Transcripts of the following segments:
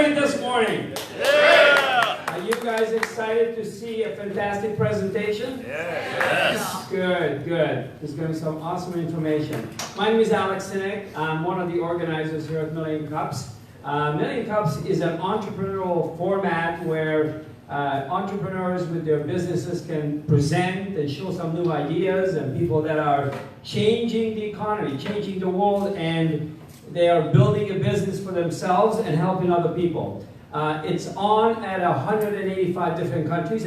excited this morning? Yeah! Are you guys excited to see a fantastic presentation? Yes! Good, good. There's going to be some awesome information. My name is Alex Sinek. I'm one of the organizers here at Million Cups. Million Cups is an entrepreneurial format where entrepreneurs with their businesses can present and show some new ideas, and people that are changing the economy, changing the world, and they are building a business for themselves and helping other people. It's on at 185 different countries.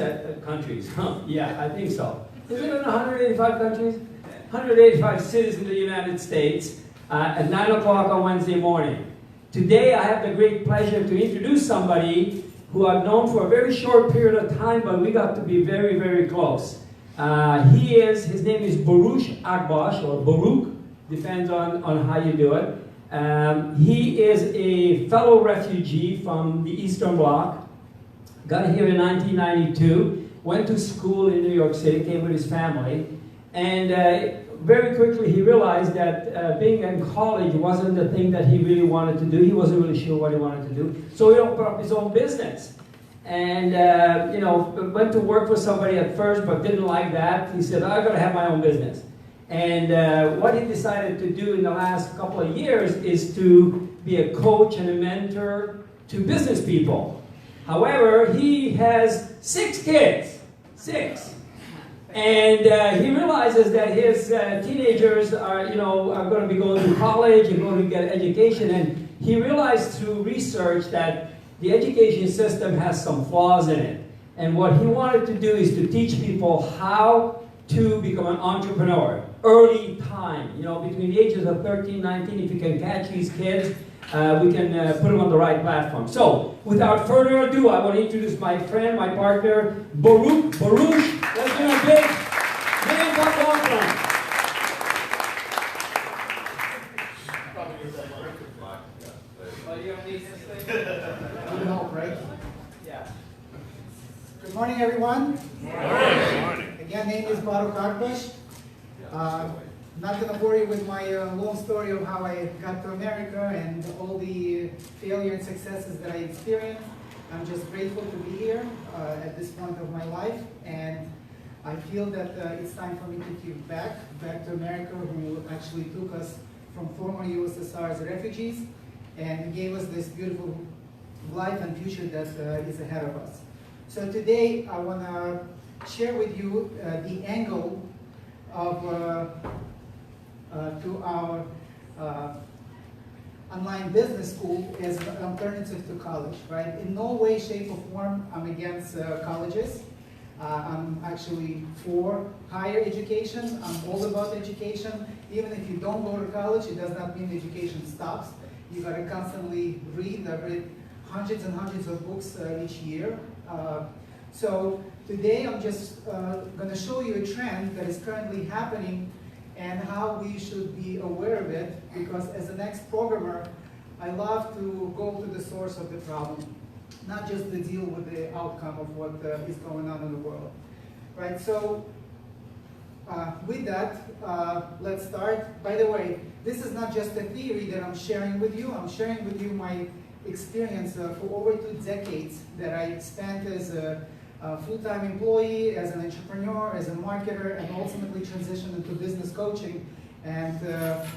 Yeah, I think so. Is it in 185 countries? 185 cities in the United States at 9 o'clock on Wednesday morning. Today I have the great pleasure to introduce somebody who I've known for a very short period of time, but we got to be very, very close. His name is Baruch Akbosh, or Baruch, depends on how you do it. He is a fellow refugee from the Eastern Bloc, got here in 1992, went to school in New York City, came with his family, and very quickly he realized that being in college wasn't the thing that he really wanted to do. He wasn't really sure what he wanted to do, so he opened up his own business. And went to work for somebody at first, but didn't like that. He said, "I got to have my own business." And what he decided to do in the last couple of years is to be a coach and a mentor to business people. However, he has 6 kids, 6. And he realizes that his teenagers are going to be going to college and going to get education. And he realized through research that the education system has some flaws in it. And what he wanted to do is to teach people how to become an entrepreneur. Early time, between the ages of 13, 19, if you can catch these kids, we can put them on the right platform. So, without further ado, I want to introduce my friend, my partner, Baruch. Let's give him a big Million Cup welcome. Good help, right? Yeah. Good morning, everyone. Good morning. Again, name is Baruch Akbosh. Not going to bore you with my long story of how I got to America and all the failure and successes that I experienced. I'm just grateful to be here at this point of my life, and I feel that it's time for me to give back to America, who actually took us from former USSR as refugees and gave us this beautiful life and future that is ahead of us. So today I want to share with you the angle of to our online business school as an alternative to college, right? In no way, shape, or form I'm against colleges. I'm actually for higher education. I'm all about education. Even if you don't go to college, it does not mean education stops. You got to constantly read. I've read hundreds and hundreds of books each year. So today I'm just going to show you a trend that is currently happening and how we should be aware of it, because as an ex-programmer, I love to go to the source of the problem, not just to deal with the outcome of what is going on in the world. Right, so with that, let's start. By the way, this is not just a theory that I'm sharing with you. I'm sharing with you my experience for over 2 decades that I spent as a full-time employee, as an entrepreneur, as a marketer, and ultimately transitioned into business coaching. And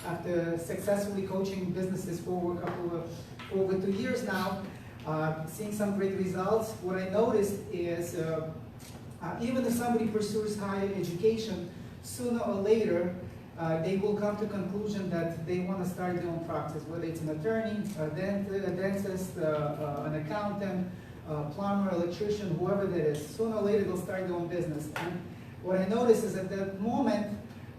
after successfully coaching businesses for over 2 years now, seeing some great results, what I noticed is even if somebody pursues higher education, sooner or later they will come to the conclusion that they want to start their own practice, whether it's an attorney, a dentist, an accountant, plumber, electrician, whoever that is. Sooner or later they'll start their own business. And what I noticed is at that moment,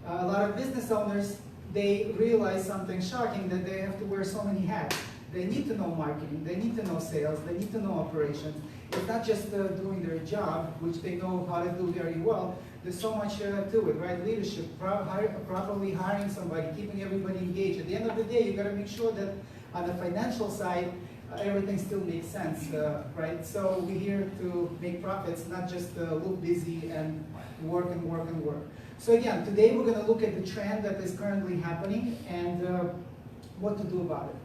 a lot of business owners, they realize something shocking, that they have to wear so many hats. They need to know marketing, they need to know sales, they need to know operations. It's not just doing their job, which they know how to do very well. There's so much to it, right? Leadership, properly hiring somebody, keeping everybody engaged. At the end of the day, you've got to make sure that on the financial side, everything still makes sense, right? So we're here to make profits, not just look busy and work and work and work. So again, today we're going to look at the trend that is currently happening and what to do about it.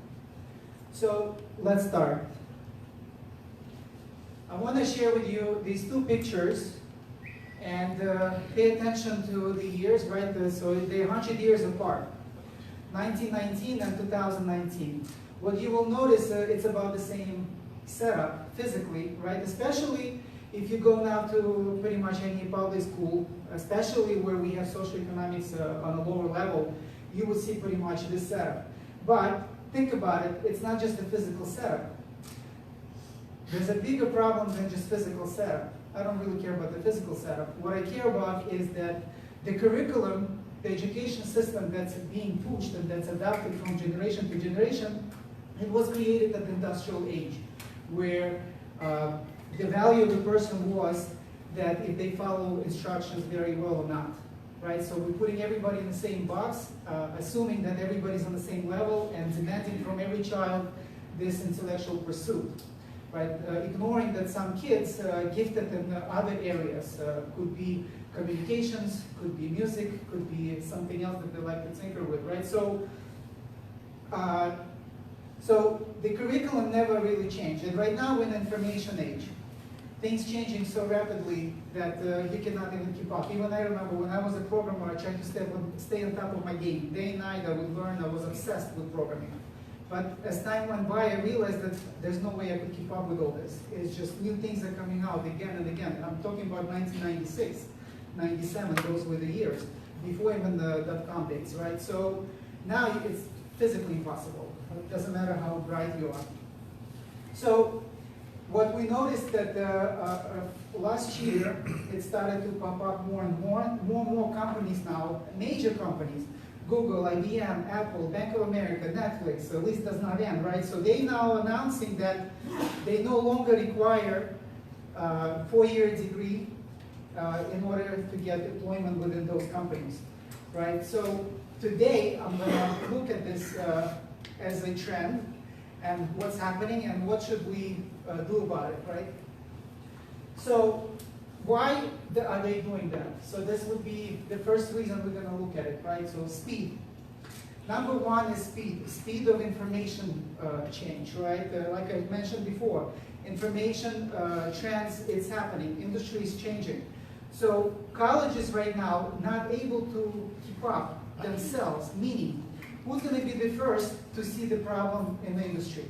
So let's start. I want to share with you these two pictures and pay attention to the years, right? So they're 100 years apart, 1919 and 2019. What you will notice, it's about the same setup physically, right? Especially if you go now to pretty much any public school, especially where we have socioeconomics on a lower level, you will see pretty much this setup. But think about it, it's not just a physical setup. There's a bigger problem than just physical setup. I don't really care about the physical setup. What I care about is that the curriculum, the education system that's being pushed and that's adapted from generation to generation, it was created at the industrial age, where the value of the person was that if they follow instructions very well or not, right? So we're putting everybody in the same box, assuming that everybody's on the same level and demanding from every child this intellectual pursuit, right? Ignoring that some kids gifted in other areas, could be communications, could be music, could be something else that they like to tinker with, right? So the curriculum never really changed, and right now we're in the information age. Things changing so rapidly that you cannot even keep up. Even I remember when I was a programmer, I tried to stay on top of my game. Day and night I would learn, I was obsessed with programming. But as time went by, I realized that there's no way I could keep up with all this. It's just new things are coming out again and again. I'm talking about 1996, 97, those were the years, before even the dot-com days, right? So now it's physically impossible. It doesn't matter how bright you are. So what we noticed that last year, it started to pop up more and more companies now, major companies, Google, IBM, Apple, Bank of America, Netflix, the list does not end, right? So they now announcing that they no longer require a 4-year degree in order to get employment within those companies, right? So today, I'm gonna look at this as a trend and what's happening and what should we do about it, right? So why are they doing that? So this would be the first reason we're going to look at it, right? So speed. Number one is speed. Speed of information change, right? Like I mentioned before, information trends, it's happening. Industry is changing. So colleges right now not able to keep up themselves, meaning who's going to be the first to see the problem in the industry?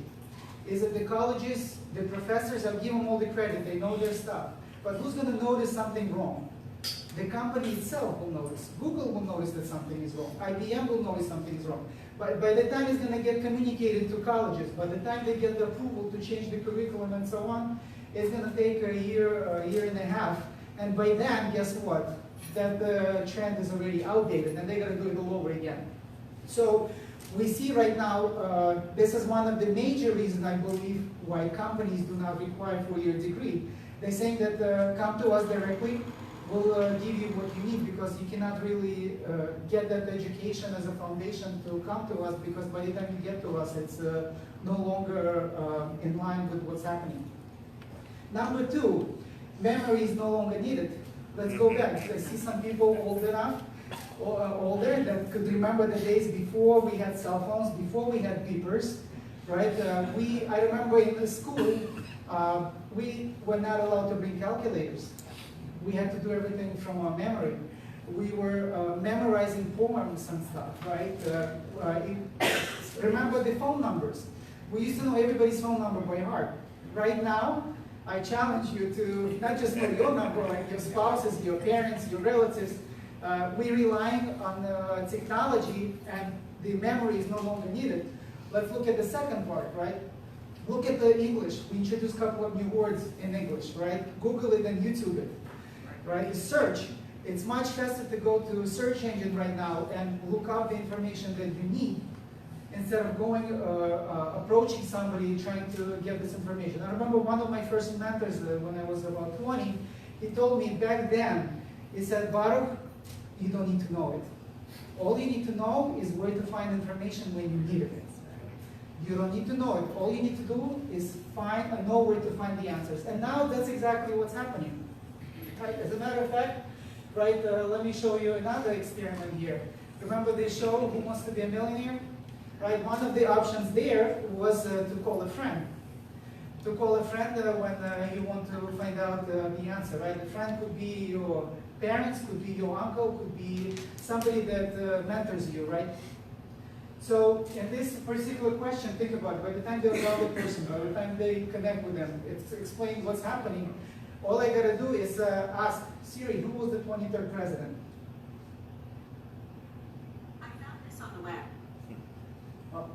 Is it the colleges, the professors? I'll give them all the credit, they know their stuff. But who's going to notice something wrong? The company itself will notice. Google will notice that something is wrong. IBM will notice something is wrong. But by the time it's going to get communicated to colleges, by the time they get the approval to change the curriculum and so on, it's going to take a year and a half. And by then, guess what? That the trend is already outdated and they're going to do it all over again. So we see right now, this is one of the major reasons, I believe, why companies do not require a 4-year degree. They're saying that come to us directly, we'll give you what you need, because you cannot really get that education as a foundation to come to us, because by the time you get to us, it's no longer in line with what's happening. Number two, memory is no longer needed. Let's go back. I see some people old enough, older, that could remember the days before we had cell phones, before we had beepers, right? I remember in the school, we were not allowed to bring calculators. We had to do everything from our memory. We were memorizing poems and stuff, right? Remember the phone numbers. We used to know everybody's phone number by heart. Right now, I challenge you to not just know your number, like your spouses, your parents, your relatives. We're relying on technology, and the memory is no longer needed. Let's look at the second part, right? Look at the English. We introduced a couple of new words in English, right? Google it and YouTube it, right? The search. It's much faster to go to a search engine right now and look up the information that you need, instead of going, approaching somebody trying to get this information. I remember one of my first mentors when I was about 20, he told me back then, he said, Baruch, you don't need to know it. All you need to know is where to find information when you need it. You don't need to know it. All you need to do is find and know where to find the answers. And now that's exactly what's happening. Right? As a matter of fact, right, let me show you another experiment here. Remember the show, Who Wants to Be a Millionaire? Right? One of the options there was to call a friend. to call a friend when you want to find out the answer, right? A friend could be your parents, could be your uncle, could be somebody that mentors you, right? So in this particular question, think about it. By the time they love the person, by the time they connect with them, it's explain what's happening. All I gotta do is ask Siri, who was the 23rd president? I found this on the web. Oh.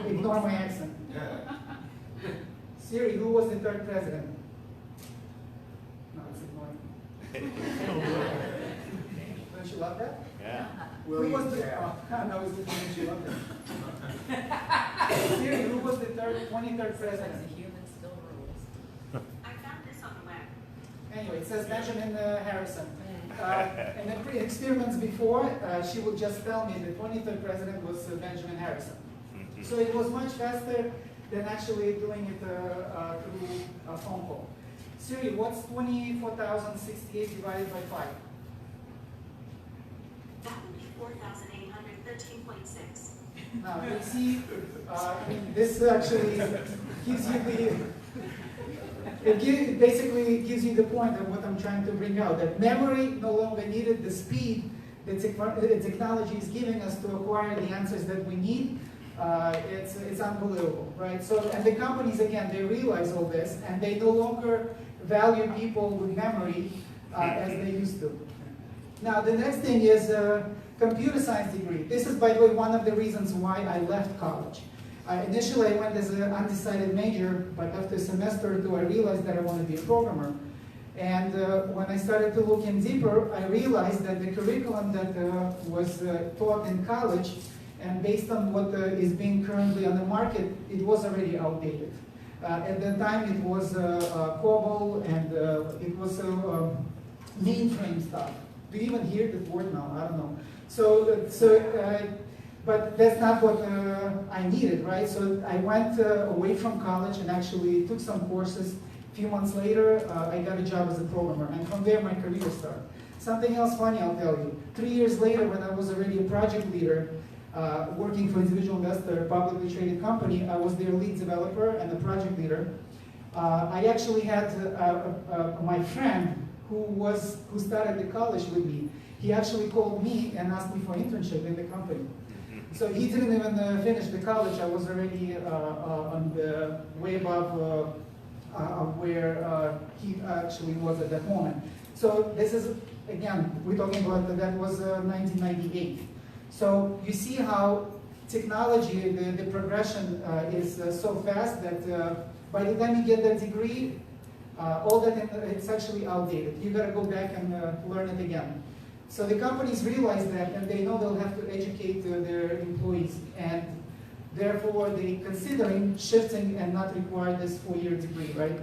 Ignore my accent. Siri, who was the third president? No, it's ignoring. Don't you love that? Yeah. Who was the, no, it's don't you love that? Siri, who was the 23rd president? I found this on the web. Anyway, it says Benjamin Harrison. And in experiments before, she would just tell me the 23rd president was Benjamin Harrison. So it was much faster than actually doing it through a phone call. Siri, what's 24,068 divided by 5? That would be 4,813.6. Now, you see, this actually gives you it basically gives you the point of what I'm trying to bring out, that memory no longer needed, the speed that technology is giving us to acquire the answers that we need. It's unbelievable, right? So, and the companies, again, they realize all this, and they no longer value people with memory as they used to. Now, the next thing is computer science degree. This is, by the way, one of the reasons why I left college. Initially, I went as an undecided major, but after a semester or two, I realized that I want to be a programmer. And when I started to look in deeper, I realized that the curriculum that was taught in college, and based on what is being currently on the market, it was already outdated. At the time, it was COBOL, and it was mainframe stuff. Do you even hear that word now? I don't know. But that's not what I needed, right? So I went away from college and actually took some courses. A few months later, I got a job as a programmer, and from there my career started. Something else funny, I'll tell you. 3 years later, when I was already a project leader, working for individual investor, publicly traded company, I was their lead developer and the project leader. I actually had my friend who started the college with me. He actually called me and asked me for an internship in the company. So he didn't even finish the college. I was already on the way above where he actually was at that moment. So this is, again, we're talking about that was 1998. So you see how technology, the progression is so fast that by the time you get that degree, all that it's actually outdated. You got to go back and learn it again. So the companies realize that, and they know they'll have to educate their employees, and therefore they're considering shifting and not require this 4-year degree, right?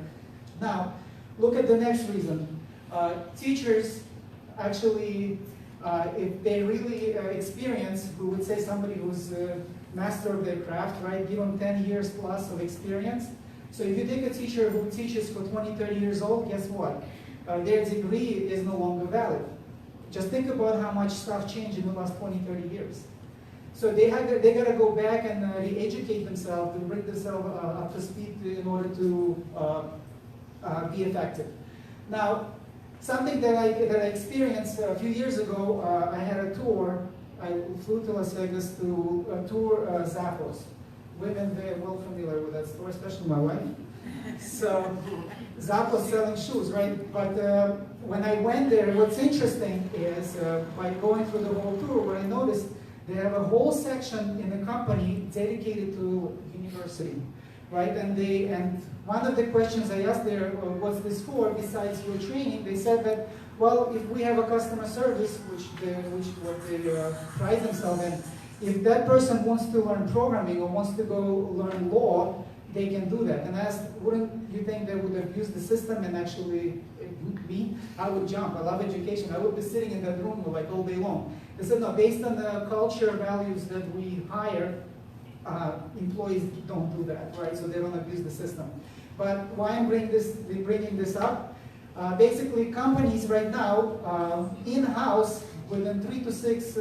Now, look at the next reason. Teachers actually, if they really experience, who would say somebody who's a master of their craft, right? Give them 10 years plus of experience. So if you take a teacher who teaches for 20, 30 years old, guess what? Their degree is no longer valid. Just think about how much stuff changed in the last 20, 30 years. So they got to go back and re-educate themselves to bring themselves up to speed in order to be effective. Now, something that I experienced a few years ago, I had a tour. I flew to Las Vegas to tour Zappos. Women very well familiar with that store, especially my wife. So Zappos selling shoes, right? But when I went there, what's interesting is by going through the whole tour, what I noticed, they have a whole section in the company dedicated to university, right? And one of the questions I asked there, what's this for, besides your training, they said that, well, if we have a customer service, which what they pride themselves in, if that person wants to learn programming or wants to go learn law, they can do that. And I asked, wouldn't you think they would abuse the system and actually me? I would jump. I love education. I would be sitting in that room like all day long. They said, no, based on the culture values that we hire, employees don't do that, right? So they don't abuse the system. But why I'm bringing this up? Basically, companies right now, in-house, within 3 to 6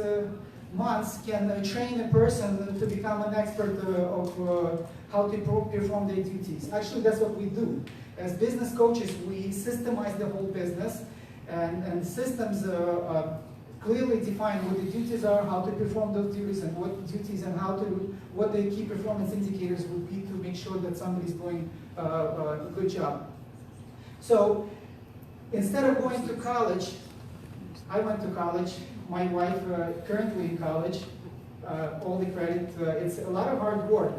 months can train a person to become an expert of how to perform their duties. Actually, that's what we do. As business coaches, we systemize the whole business, and systems clearly define what the duties are, how to perform those duties, and what the key performance indicators would be to make sure that somebody's doing a good job. So instead of going to college, I went to college. My wife currently in college. All the credit. It's a lot of hard work.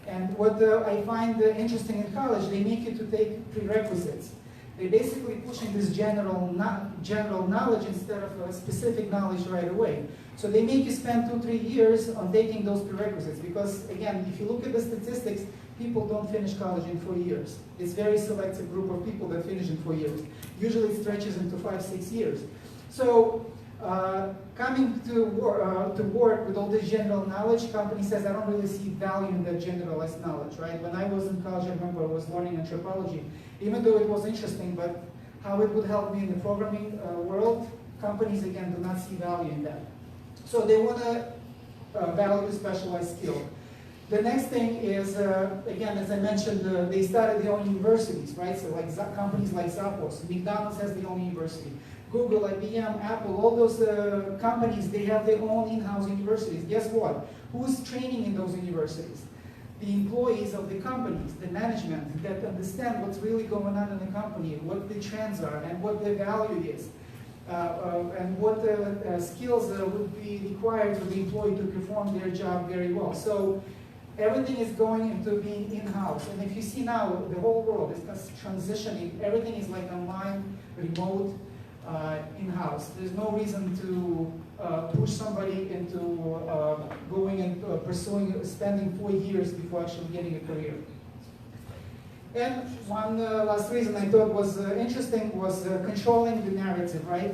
And what I find interesting in college, they make you to take prerequisites. They're basically pushing this general knowledge instead of specific knowledge right away. So they make you spend 2-3 years on taking those prerequisites because, again, if you look at the statistics, people don't finish college in 4 years. It's a very selective group of people that finish in 4 years. Usually it stretches into 5-6 years. So coming to work with all this general knowledge, company says, I don't really see value in that generalized knowledge, right? When I was in college, I remember I was learning anthropology, even though it was interesting, but how it would help me in the programming world, companies, again, do not see value in that. So they want to value specialized skill. The next thing is, again, as I mentioned, they started their own universities, right? So like companies like Zappos, McDonald's has their own university. Google, IBM, Apple, all those companies, they have their own in-house universities. Guess what? Who's training in those universities? The employees of the companies, the management that understand what's really going on in the company, what the trends are, and what the value is, and what the skills would be required for the employee to perform their job very well. So everything is going into being in-house. And if you see now, the whole world is transitioning. Everything is like online, remote, in-house. There's no reason to push somebody into going and spending 4 years before actually getting a career. And one last reason I thought was interesting was controlling the narrative, right?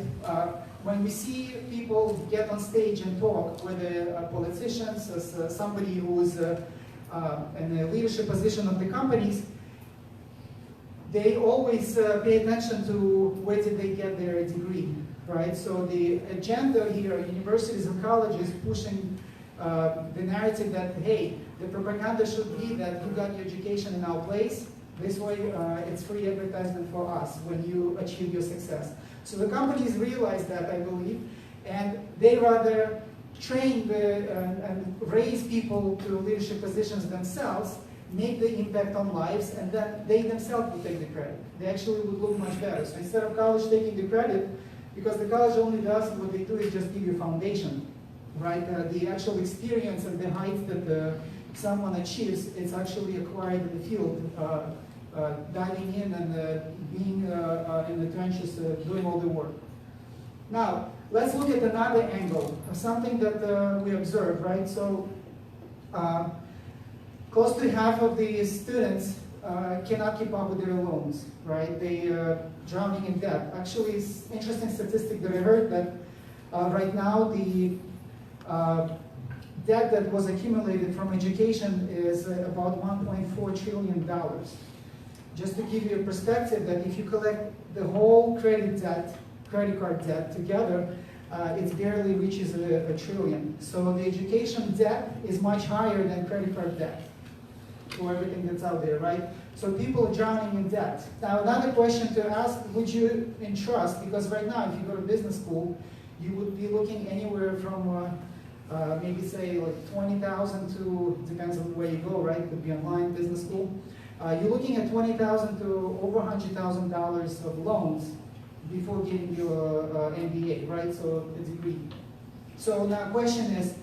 When we see people get on stage and talk, whether politicians, as somebody who is in a leadership position of the companies, they always pay attention to where did they get their degree, right? So the agenda here, universities and colleges pushing the narrative that, hey, the propaganda should be that you got your education in our place. This way, it's free advertisement for us when you achieve your success. So the companies realize that, I believe, and they rather train and raise people to leadership positions themselves, make the impact on lives, and then they themselves will take the credit. They actually would look much better. So instead of college taking the credit, because the college only does, what they do is just give you a foundation, right? The actual experience and the heights that someone achieves, it's actually acquired in the field, diving in and being in the trenches, doing all the work. Now, let's look at another angle, something that we observe, right? So, close to half of the students cannot keep up with their loans, right? They are drowning in debt. Actually, it's an interesting statistic that I heard that right now the debt that was accumulated from education is about $1.4 trillion. Just to give you a perspective that if you collect the whole credit card debt together, it barely reaches a trillion. So the education debt is much higher than credit card debt for everything that's out there, right? So people are drowning in debt. Now another question to ask, would you entrust, because right now if you go to business school, you would be looking anywhere from maybe say like 20,000 to, depends on where you go, right? It could be online business school. You're looking at 20,000 to over $100,000 of loans before getting your MBA, right? So a degree. So now the question is,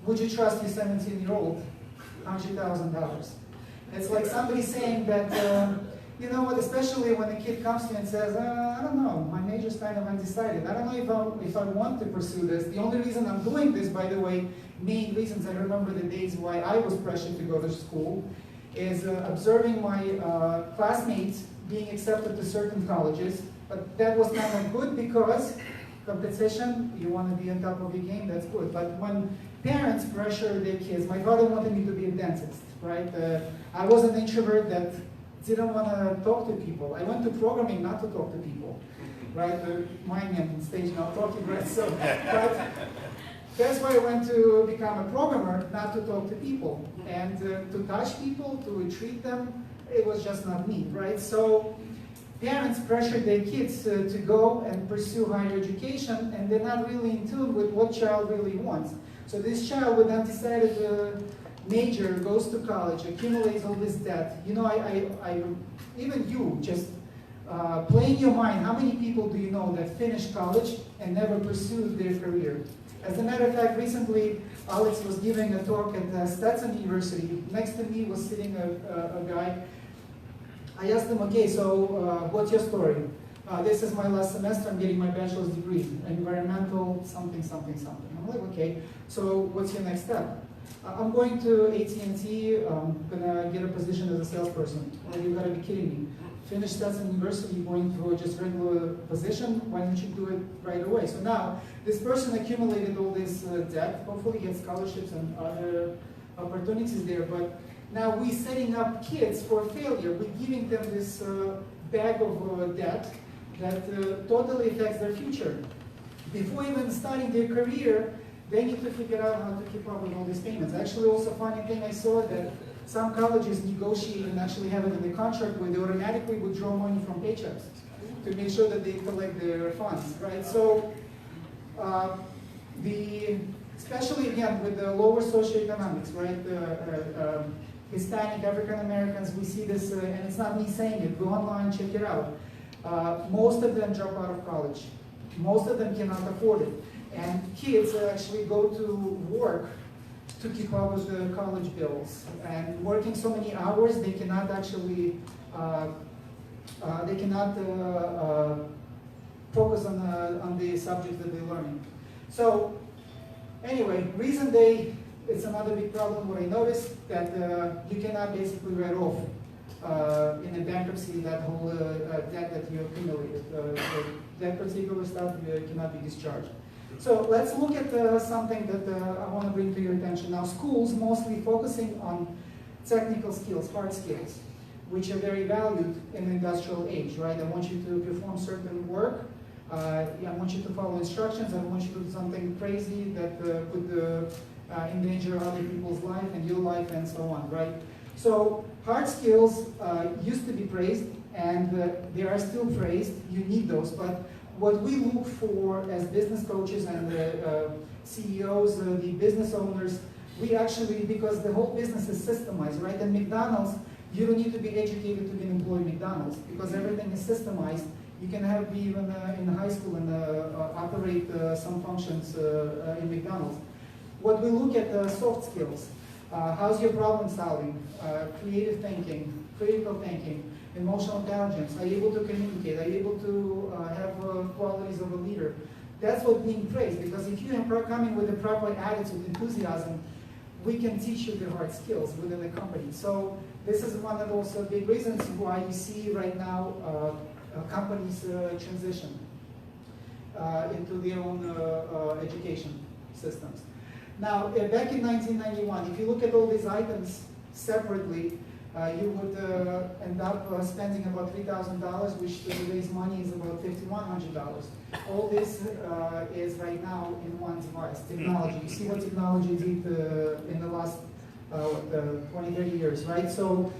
would you trust your 17-year-old $100,000? It's like somebody saying that, you know what, especially when a kid comes to you and says, I don't know, my major's kind of undecided. I don't know if I want to pursue this. The only reason I'm doing this, by the way, main reasons, I remember the days why I was pressured to go to school, is observing my classmates being accepted to certain colleges. But that was kind of good because competition, you want to be on top of your game, that's good. But when parents pressure their kids, my father wanted me to be a dentist, right? I was an introvert that didn't want to talk to people. I went to programming not to talk to people, right? Mind me on stage now talking, right? So, but That's why I went to become a programmer, not to talk to people. And to touch people, to treat them, it was just not me, right? So parents pressured their kids to go and pursue higher education, and they're not really in tune with what child really wants. So this child with undecided major goes to college, accumulates all this debt. You know, even you, just play in your mind, how many people do you know that finished college and never pursued their career? As a matter of fact, recently, Alex was giving a talk at Stetson University. Next to me was sitting a guy. I asked him, okay, so what's your story? This is my last semester, I'm getting my bachelor's degree, environmental something, something, something. I'm like, okay, so what's your next step? I'm going to AT&T, I'm gonna get a position as a salesperson. Well, you gotta be kidding me. Finish Stetson University, going through just regular position, why don't you do it right away? So now, this person accumulated all this debt, hopefully gets scholarships and other opportunities there, but now we're setting up kids for failure. We're giving them this bag of debt that totally affects their future. Before even starting their career, they need to figure out how to keep up with all these payments. Actually, also funny thing I saw that some colleges negotiate and actually have it in the contract where they automatically withdraw money from paychecks to make sure that they collect their funds, right? So, especially again with the lower socioeconomics, right? Hispanic, African Americans, we see this, and it's not me saying it, go online, check it out. Most of them drop out of college. Most of them cannot afford it. And kids actually go to work to keep up with the college bills. And working so many hours, they cannot actually, focus on the subjects that they're learning. So anyway, reason it's another big problem what I noticed, that you cannot basically write off in a bankruptcy that whole debt that you accumulated. That particular stuff cannot be discharged. So let's look at something that I want to bring to your attention. Now, schools mostly focusing on technical skills, hard skills, which are very valued in the industrial age, right? I want you to perform certain work. I want you to follow instructions. I want you to do something crazy that could endanger other people's life and your life and so on, right? So hard skills used to be praised, and they are still praised. You need those, but what we look for as business coaches and CEOs, the business owners, we actually, because the whole business is systemized, right? And McDonald's, you don't need to be educated to be an employee at McDonald's because everything is systemized. You can be even in high school and operate some functions in McDonald's. What we look at soft skills. How's your problem solving, creative thinking, critical thinking, emotional intelligence? Are you able to communicate? Are you able to have qualities of a leader? That's what's being praised, because if you are coming with the proper attitude, enthusiasm, we can teach you the hard skills within the company. So this is one of also big reasons why you see right now companies transition into their own education systems. Now, back in 1991, if you look at all these items separately, you would end up spending about $3,000, which to today's money is about $5,100. All this is right now in one device, technology. You see what technology did in the last 20, 30 years, right? So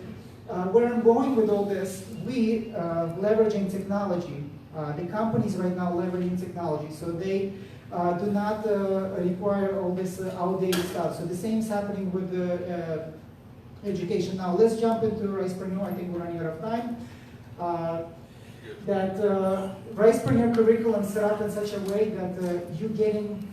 where I'm going with all this, we leveraging technology. The companies right now leveraging technology, so they do not require all this outdated stuff. So the same is happening with the education. Now let's jump into Risepreneur. I think we're running out of time. That Risepreneur curriculum set up in such a way that you're getting,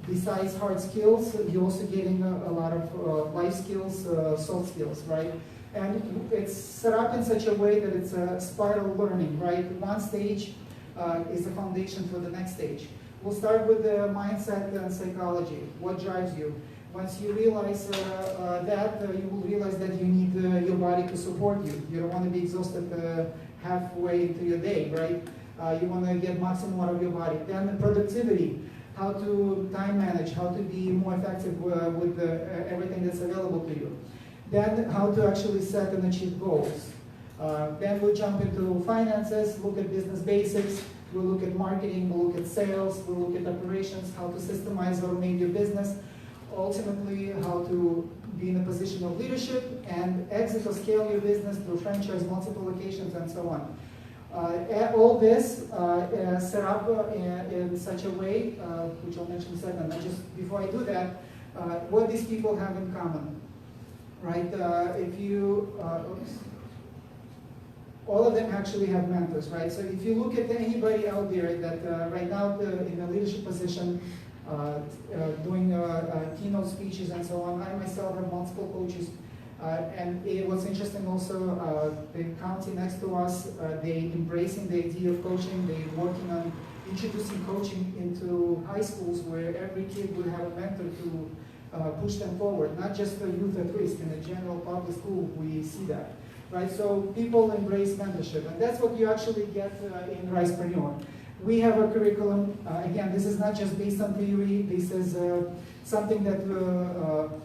besides hard skills, you're also getting a lot of life skills, soft skills, right? And it's set up in such a way that it's a spiral learning, right? One stage is the foundation for the next stage. We'll start with the mindset and psychology. What drives you? Once you realize that, you will realize that you need your body to support you. You don't want to be exhausted halfway into your day, right? You want to get maximum out of your body. Then the productivity, how to time manage, how to be more effective with everything that's available to you. Then how to actually set and achieve goals. Then we'll jump into finances, look at business basics, we'll look at marketing, we'll look at sales, we'll look at operations, how to systemize or automate your business, ultimately how to be in a position of leadership and exit or scale your business through franchise, multiple locations, and so on. All this set up in such a way, which I'll mention in a second. And just before I do that, what these people have in common, right? If you, all of them actually have mentors, right? So if you look at anybody out there that right now in a leadership position, doing keynote speeches and so on, I myself have multiple coaches. And what's interesting also, the county next to us, they embracing the idea of coaching. They're working on introducing coaching into high schools where every kid would have a mentor to push them forward, not just the youth at risk. In a general public school, we see that, right? So people embrace mentorship, and that's what you actually get in Risepreneur. We have a curriculum. Again, this is not just based on theory. This is something that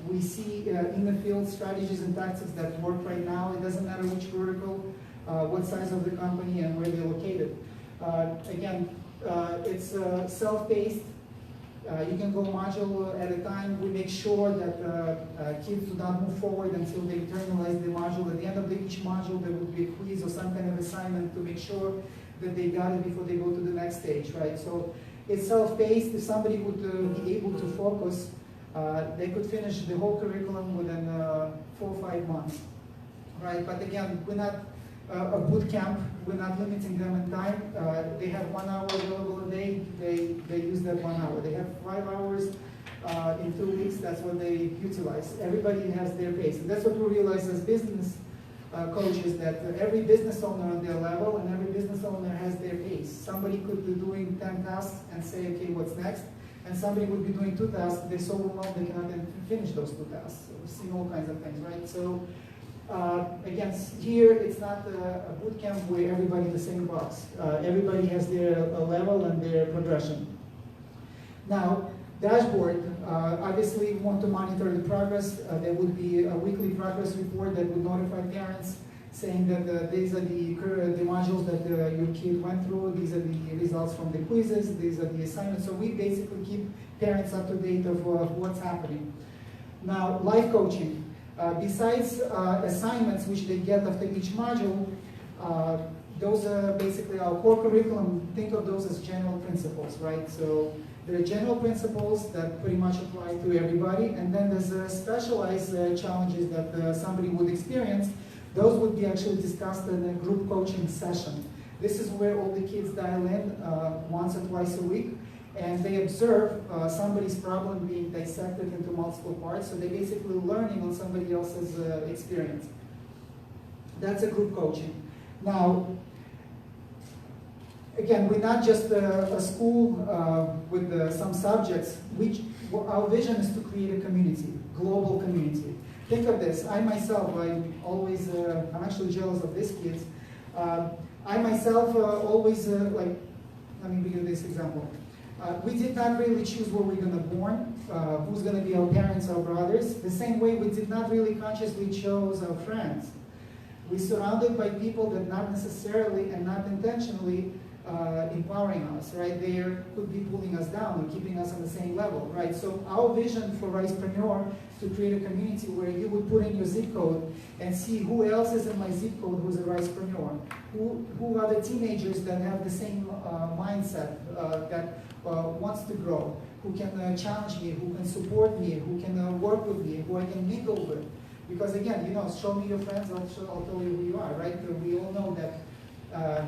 we see in the field, strategies and tactics that work right now. It doesn't matter which vertical, what size of the company, and where they're located. Again, it's self-paced. You can go module at a time. We make sure that kids do not move forward until they internalize the module. At the end of each module, there would be a quiz or some kind of assignment to make sure that they got it before they go to the next stage, right? So it's self-paced. If somebody would be able to focus, they could finish the whole curriculum within 4 or 5 months, right? But again, we're not a boot camp. We're not limiting them in time. They have 1 hour available a day. They use that 1 hour. They have 5 hours in 2 weeks. That's what they utilize. Everybody has their pace. And that's what we realize as business coaches, that every business owner on their level and every business owner has their pace. Somebody could be doing 10 tasks and say, okay, what's next? And somebody would be doing 2 tasks. They're so overwhelmed they cannot even finish those 2 tasks. So we've seen all kinds of things, right? So again, here it's not a boot camp where everybody in the same box. Everybody has their level and their progression. Now, dashboard, obviously we want to monitor the progress. There would be a weekly progress report that would notify parents saying that these are the modules that your kid went through, these are the results from the quizzes, these are the assignments. So we basically keep parents up to date of what's happening. Now, life coaching. Besides assignments which they get after each module, those are basically our core curriculum. Think of those as general principles, right? So there are general principles that pretty much apply to everybody, and then there's specialized challenges that somebody would experience. Those would be actually discussed in a group coaching session. This is where all the kids dial in once or twice a week, and they observe somebody's problem being dissected into multiple parts, so they're basically learning on somebody else's experience. That's a group coaching. Now, again, we're not just a school with some subjects. Our vision is to create a community, global community. Think of this. I myself, I'm actually jealous of these kids. I myself always, let me give you this example. We did not really choose where we're going to born, who's going to be our parents, our brothers. The same way we did not really consciously choose our friends. We're surrounded by people that not necessarily and not intentionally empowering us, right? They could be pulling us down or keeping us on the same level, right? So our vision for Risepreneur to create a community where you would put in your zip code and see who else is in my zip code who's a Risepreneur, who are the teenagers that have the same mindset, that wants to grow, who can challenge me, who can support me, who can work with me, who I can mingle with. Because again, show me your friends, I'll tell you who you are, right? We all know that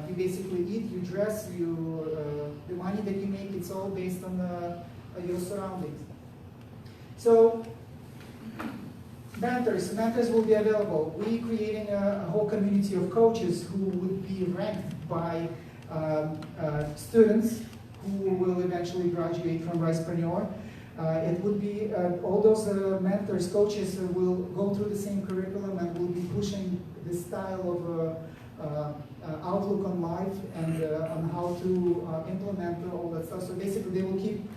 you basically eat, you dress, the money that you make, it's all based on your surroundings. So, mentors will be available. We're creating a whole community of coaches who would be ranked by students who will eventually graduate from Risepreneur. It would be, all those mentors, coaches will go through the same curriculum and will be pushing this style of outlook on life and on how to implement all that stuff. So basically they will keep,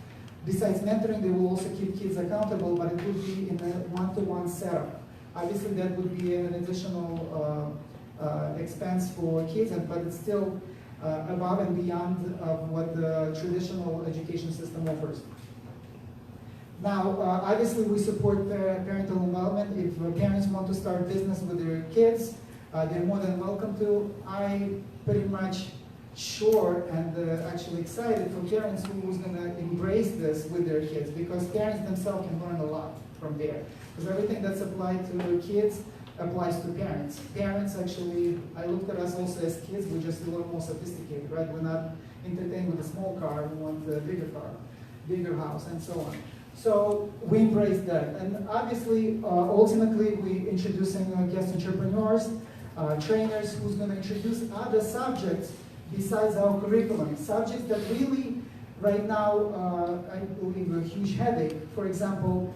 besides mentoring, they will also keep kids accountable, but it would be in a one-to-one setup. Obviously that would be an additional expense for kids, but it's still above and beyond of what the traditional education system offers. Now, obviously, we support parental involvement. If parents want to start business with their kids, they're more than welcome to. I'm pretty much sure and actually excited for parents who's going to embrace this with their kids, because parents themselves can learn a lot from there. Because everything that's applied to kids applies to parents. Parents actually, I looked at us also as kids, we're just a little more sophisticated, right? We're not entertained with a small car, we want a bigger car, bigger house, and so on. So we embrace that. And obviously, ultimately, we're introducing guest entrepreneurs, trainers who's going to introduce other subjects besides our curriculum. Subjects that really, right now, I believe, a huge headache. For example,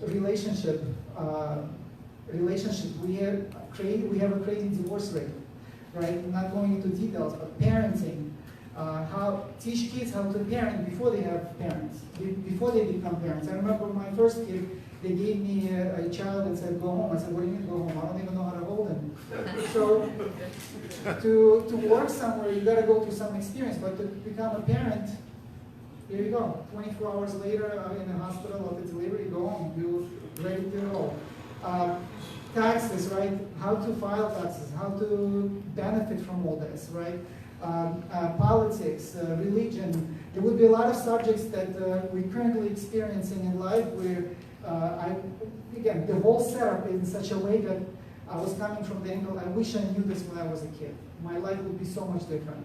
relationship. We have a crazy divorce rate, right? Not going into details, but parenting. How teach kids how to parent before they have parents, before they become parents. I remember my first kid, they gave me a child and said, go home. I said, what do you mean go home? I don't even know how to hold him. So to work somewhere, you gotta go through some experience, but to become a parent, here you go. 24 hours later, in the hospital after delivery, you go home, you're ready to roll. Taxes, right? How to file taxes, how to benefit from all this, right? Politics, religion. There would be a lot of subjects that we're currently experiencing in life where, again, the whole setup is in such a way that I was coming from the angle, I wish I knew this when I was a kid. My life would be so much different.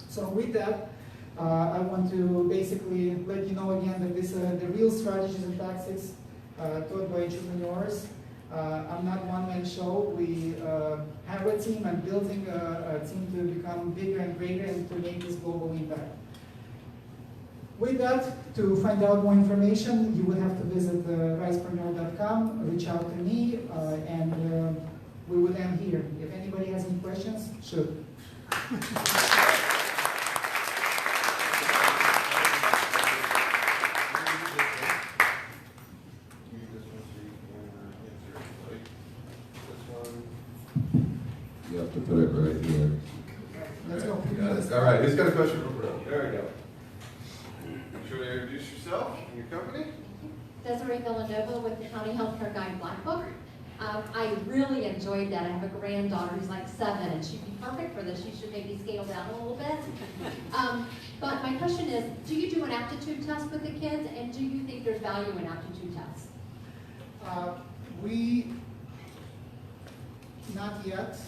So with that, I want to basically let you know again that this the real strategies and tactics taught by entrepreneurs. I'm not one-man show. We have a team and building a team to become bigger and greater and to make this global impact. With that, to find out more information, you would have to visit risepreneur.com, reach out to me, and we would end here. If anybody has any questions, shoot. You have to put it right here. Let's go. All right, who's got a question for Baruch? There we go. Make sure to introduce yourself and your company. Desiree Villanova with the County Healthcare Guide Black Book. I really enjoyed that. I have a granddaughter who's like 7, and she'd be perfect for this. She should maybe scale down a little bit. But my question is, do you do an aptitude test with the kids, and do you think there's value in aptitude tests? Not yet.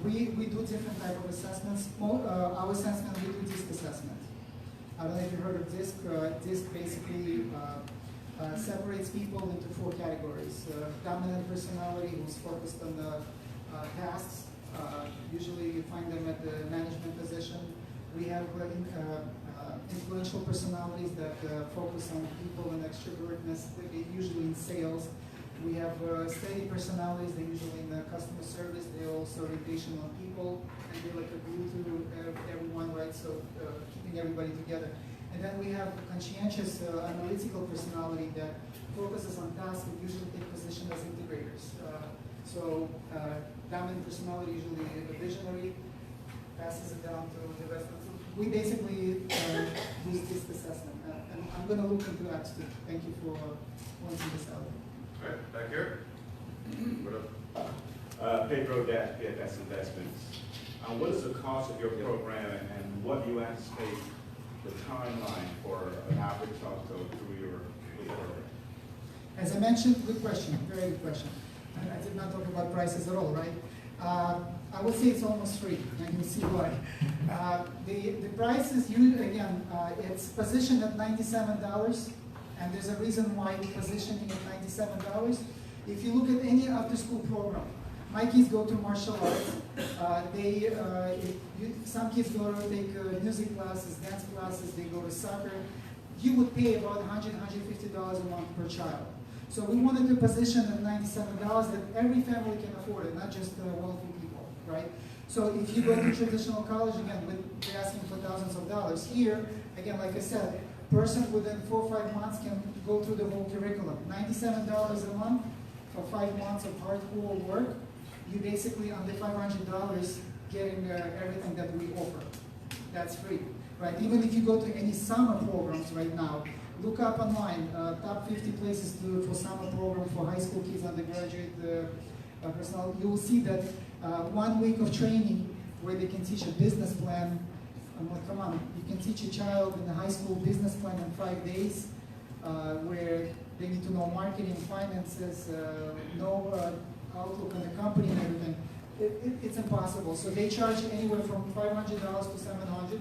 We do different type of assessments. Our assessment, we do DISC assessment. I don't know if you heard of DISC. DISC basically separates people into 4 categories. Dominant personality, who's focused on the tasks. Usually you find them at the management position. We have influential personalities that focus on people and extrovertness, usually in sales. We have steady personalities, they're usually in the customer service, they're also orientation on people, and they're like a glue to everyone, right? So keeping everybody together. And then we have conscientious analytical personality that focuses on tasks and usually take position as integrators. Dominant personality, usually a visionary, passes it down to the rest of them. We basically use this assessment. And I'm going to look into that too. Thank you for pointing this out. All right, back here. What up? Pedro-PFS Investments. What is the cost of your program and what do you anticipate the timeline for an average household through your program? As I mentioned, good question, very good question. I did not talk about prices at all, right? I would say it's almost free, and you see why. The price is, again, it's positioned at $97, and there's a reason why we're positioning at $97. If you look at any after-school program, my kids go to martial arts. Some kids go to take music classes, dance classes, they go to soccer. You would pay about $100, $150 a month per child. So we wanted to position at $97 that every family can afford it, not just wealthy people, right? So if you go to traditional college, again, they're asking for thousands of dollars. Here, again, like I said, person within 4 or 5 months can go through the whole curriculum. $97 a month for 5 months of hardcore work. You basically, under $500, getting everything that we offer. That's free, right? Even if you go to any summer programs right now, look up online, top 50 places for summer program for high school kids, undergraduate personnel. You will see that 1 week of training where they can teach a business plan. I'm like, come on, you can teach a child in a high school business plan in 5 days, where they need to know marketing, finances, know outlook on the company and everything. It's impossible. So they charge anywhere from $500 to $700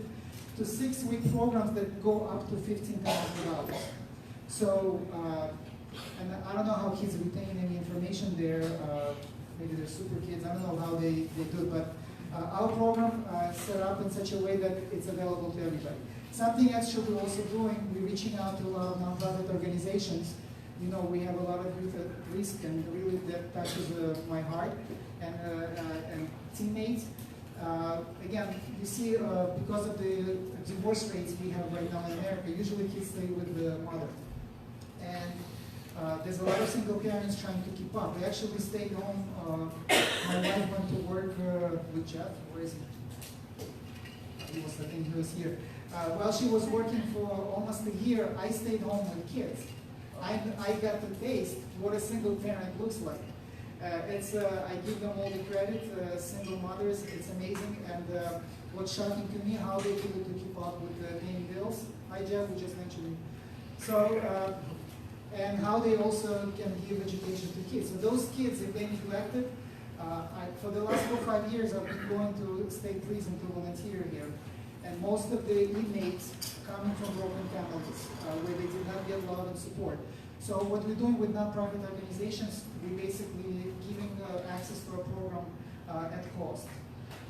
to 6-week programs that go up to $15,000. So, and I don't know how kids retain any information there. Maybe they're super kids. I don't know how they do it, but our program set up in such a way that it's available to everybody. Something extra we're also doing, we're reaching out to a lot of nonprofit organizations. You know, we have a lot of youth at risk, and really that touches my heart and teammates. Again, you see, because of the divorce rates we have right now in America, usually kids stay with the mother. And there's a lot of single parents trying to keep up. We actually stayed home. My wife went to work with Jeff. Where is he? I think he was here. While she was working for almost a year, I stayed home with kids. I got to taste what a single parent looks like. I give them all the credit, single mothers, it's amazing. And what's shocking to me, how they able to keep up with paying bills. Hi Jeff, we just mentioned him. So, and how they also can give education to kids. So those kids, if they neglected, for the last 4 or 5 years, I've been going to state prison to volunteer here. And most of the inmates coming from broken families, where they did not get love and support. So what we're doing with nonprofit organizations, we're basically giving access to a program at cost,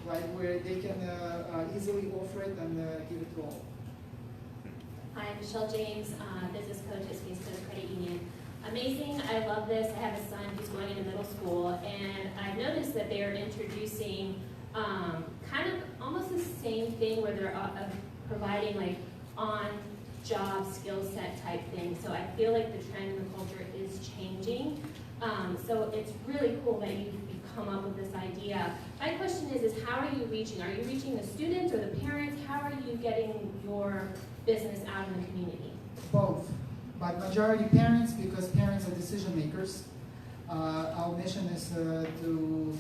right, where they can easily offer it and give it to all. Hi, I'm Michelle James, business coach at Space Coast Credit Union. Amazing, I love this. I have a son who's going into middle school, and I've noticed that they're introducing kind of almost the same thing where they're providing like on-job skill set type things. So I feel like the trend in the culture is changing. So it's really cool that you've come up with this idea. My question is how are you reaching? Are you reaching the students or the parents? How are you getting your business out in the community? Both, but majority parents, because parents are decision makers. Our mission is to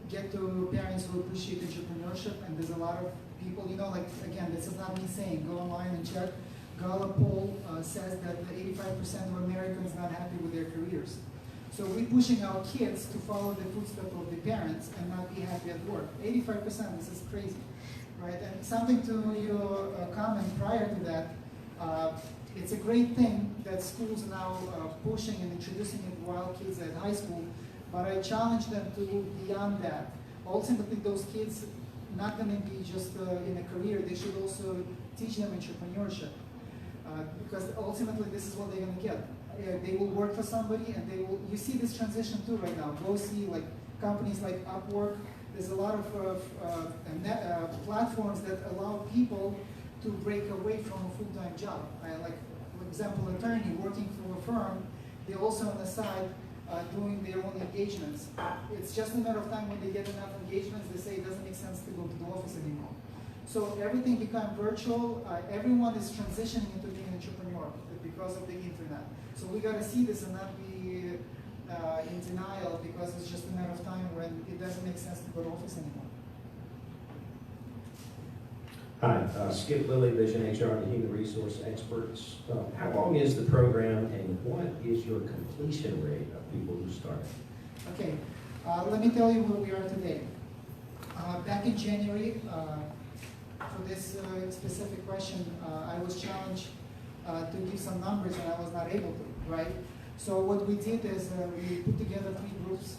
get to parents who appreciate entrepreneurship, and there's a lot of people, you know, like, again, this is not me saying, go online and check. Gallup poll says that 85% of Americans are not happy with their careers. So we're pushing our kids to follow the footsteps of the parents and not be happy at work. 85%, this is crazy, right? And something to your comment prior to that, it's a great thing that schools are now pushing and introducing it while kids are at high school, but I challenge them to look beyond that. Ultimately, those kids not going to be just in a career, they should also teach them entrepreneurship. Because ultimately, this is what they're going to get. They will work for somebody, and they will. You see this transition too right now. Go see like companies like Upwork. There's a lot of platforms that allow people to break away from a full-time job. Like, for example, an attorney working for a firm, they also on the side doing their own engagements. It's just a matter of time when they get enough engagements, they say it doesn't make sense to go to the office anymore. So everything become virtual. Everyone is transitioning into being an entrepreneur because of the internet. So we got to see this and not be in denial, because it's just a matter of time when it doesn't make sense to go to office anymore. Hi, Skip Lilly, Vision HR and Human Resource Experts. How long is the program, and what is your completion rate of people who start? Okay, let me tell you where we are today. Back in January, for this specific question, I was challenged to give some numbers, and I was not able to, right? So what we did is we put together 3 groups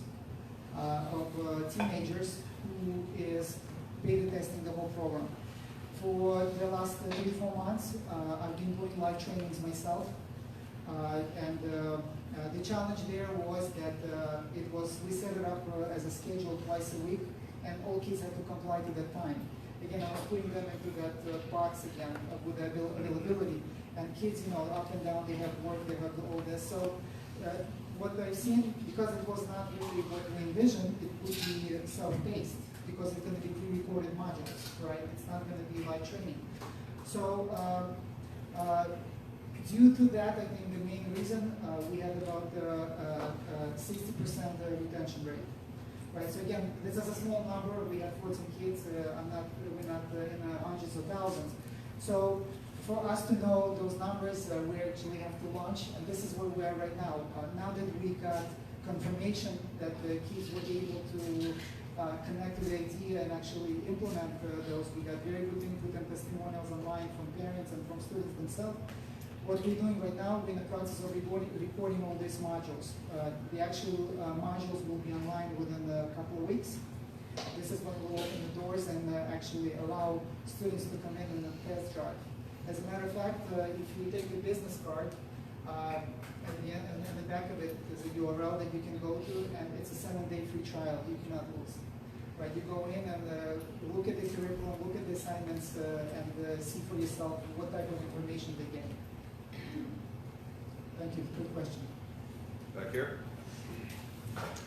of teenagers who is beta testing the whole program. For the last 3-4 months, I've been doing live trainings myself, and the challenge there was that we set it up as a schedule twice a week, and all kids had to comply to that time. Again, I was putting them into that box again with the availability, and kids, you know, up and down, they have work, they have all this. So what I've seen, because it was not really what we envisioned, it would be self-paced. because it's going to be pre-recorded modules, right? It's not going to be live training. So due to that, I think the main reason we had about 60% retention rate. Right, so again, this is a small number. We have 14 kids. We're not in hundreds of thousands. So for us to know those numbers, we actually have to launch, and this is where we are right now. Now that we got confirmation that the kids were able to connect to the idea and actually implement those, we got very good input and testimonials online from parents and from students themselves. What we're doing right now, we're in the process of recording all these modules. The actual modules will be online within a couple of weeks. This is when we'll open the doors and actually allow students to come in and test drive. As a matter of fact, if you take the business card, at the end, and the back of it is a URL that you can go to, and it's a 7-day free trial. You cannot lose. Right, you go in and look at the curriculum, look at the assignments, and see for yourself what type of information they get. Thank you. Good question. Back here.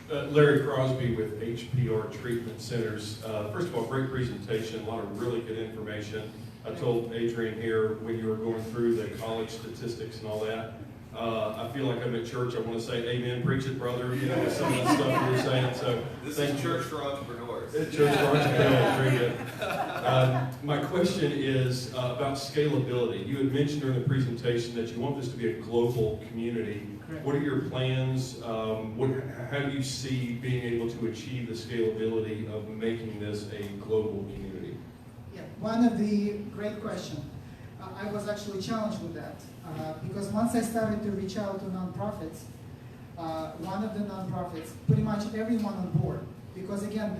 Larry Crosby with HPR Treatment Centers. First of all, great presentation, a lot of really good information. I told Adrian here when you were going through the college statistics and all that, I feel like I'm at church. I want to say amen, preach it, brother, you know, with some of the stuff you were saying. So This is church for entrepreneurs. Church for entrepreneurs, very good. My question is about scalability. You had mentioned during the presentation that you want this to be a global community. Correct. What are your plans? How do you see being able to achieve the scalability of making this a global community? Yeah, one of the great questions. I was actually challenged with that because once I started to reach out to nonprofits, one of the nonprofits, pretty much everyone on board, because again,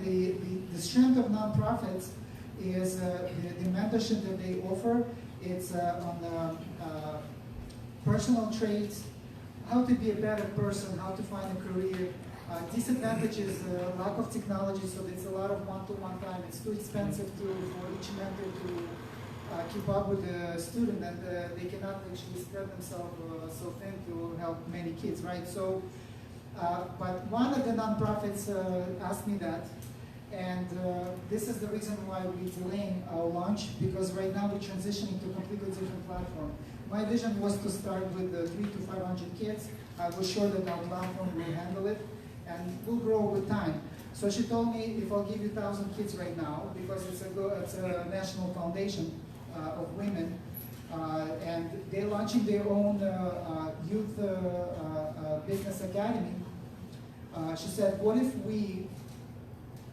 the strength of nonprofits is the mentorship that they offer. It's on personal traits, how to be a better person, how to find a career. Disadvantages, lack of technology, so there's a lot of one-to-one time. It's too expensive for each mentor to keep up with the student, and they cannot actually spread themselves so thin to help many kids, right? So, but one of the nonprofits asked me that, and this is the reason why we're delaying our launch, because right now we're transitioning to a completely different platform. My vision was to start with 300 to 500 kids. I was sure that our platform will handle it, and we'll grow with time. So she told me if I'll give you 1,000 kids right now, because it's a national foundation of women, and they're launching their own youth business academy. She said, what if we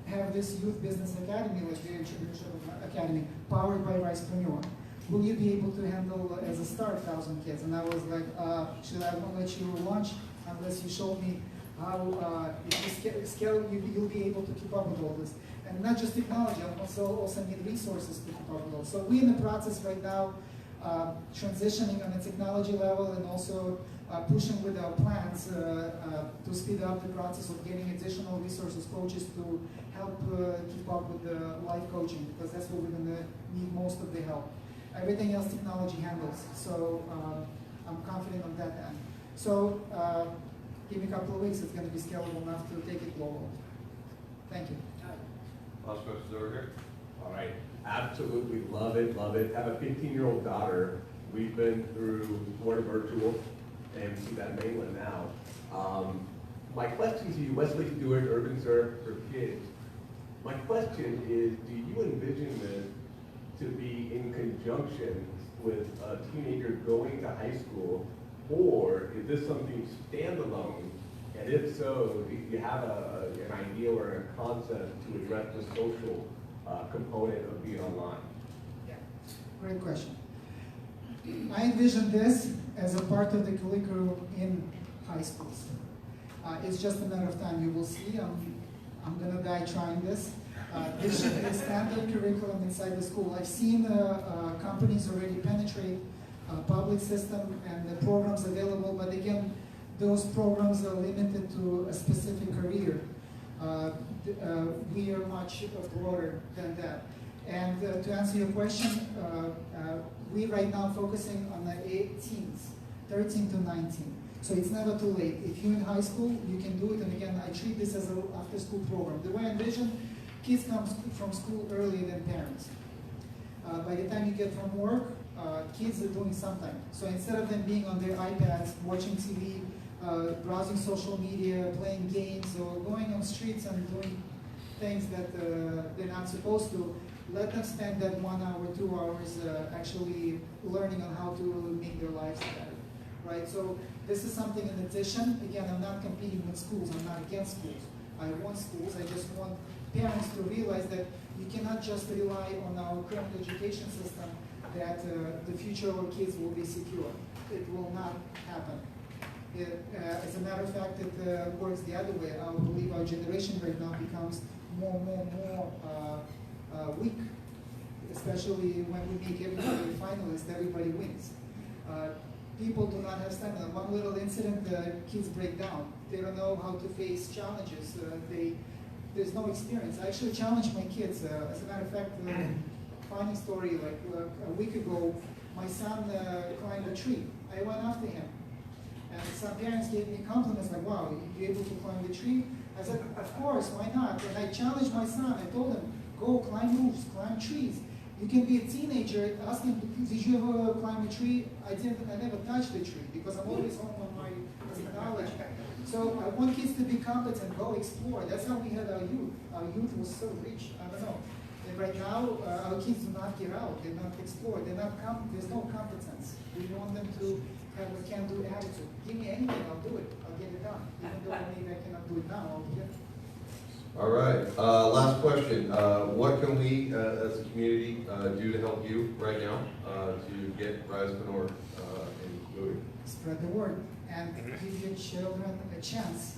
have this youth business academy, like the Entrepreneurship Academy, powered by Risepreneur? Will you be able to handle, as a start, 1,000 kids? And I was like, should I won't let you launch unless you show me how, if you scale, you'll be able to keep up with all this. And not just technology, I also need resources to keep up with all. So we're in the process right now, transitioning on a technology level and also pushing with our plans to speed up the process of getting additional resources, coaches to help keep up with the life coaching, because that's where we're going to need most of the help. Everything else technology handles, so I'm confident on that end. So give me a couple of weeks, it's going to be scalable enough to take it global. Thank you. Last question's over here. All right, absolutely love it, love it. Have a 15-year-old daughter. We've been through Florida Virtual, and we see that mainland now. My question to you, Wesley Stewart, Urban Surf for Kids. My question is, do you envision this to be in conjunction with a teenager going to high school, or is this something standalone? And if so, do you have an idea or a concept to address the social component of being online? Yeah, great question. I envision this as a part of the curriculum in high schools. It's just a matter of time. You will see. I'm gonna die trying this. This should be a standard curriculum inside the school. I've seen companies already penetrate public system and the programs available, but again, those programs are limited to a specific career. We are much broader than that. And to answer your question, we right now focusing on the 18s, 13 to 19. So it's never too late. If you're in high school, you can do it. And again, I treat this as an after-school program. The way I envision, kids come from school earlier than parents. By the time you get from work, kids are doing something. So instead of them being on their iPads, watching TV, browsing social media, playing games, or going on streets and doing things that they're not supposed to, let them spend that 1 hour, 2 hours actually learning on how to make their lives better, right? So this is something in addition. Again, I'm not competing with schools. I'm not against schools. I want schools. I just want parents to realize that you cannot just rely on our current education system that the future of our kids will be secure. It will not happen. As a matter of fact, it works the other way. I believe our generation right now becomes more weak, especially when we make everybody a finalist, everybody wins. People do not have stamina. One little incident, kids break down. They don't know how to face challenges. There's no experience. I actually challenged my kids. As a matter of fact, funny story, like a week ago, my son climbed a tree. I went after him. And some parents gave me compliments like, wow, you're able to climb the tree? I said, of course, why not? And I challenged my son. I told him, go climb roofs, climb trees. You can be a teenager, ask him, did you ever climb a tree? I never touched the tree because I'm always home on my technology. So I want kids to be competent, go explore. That's how we had our youth. Our youth was so rich, I don't know. And right now, our kids do not get out, they do not explore, there's no competence. We want them to have a can-do attitude. Give me anything, I'll do it, I'll get it done. Even though maybe I cannot do it now, I'll get it. All right, last question. What can we, as a community, do to help you right now to get Risepreneur moving? Spread the word and give your children a chance,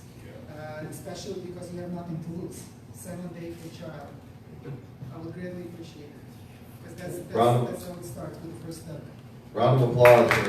especially because you have nothing to lose. 7 days per child. I would greatly appreciate it. Because that's how it starts with the first step. Round of applause for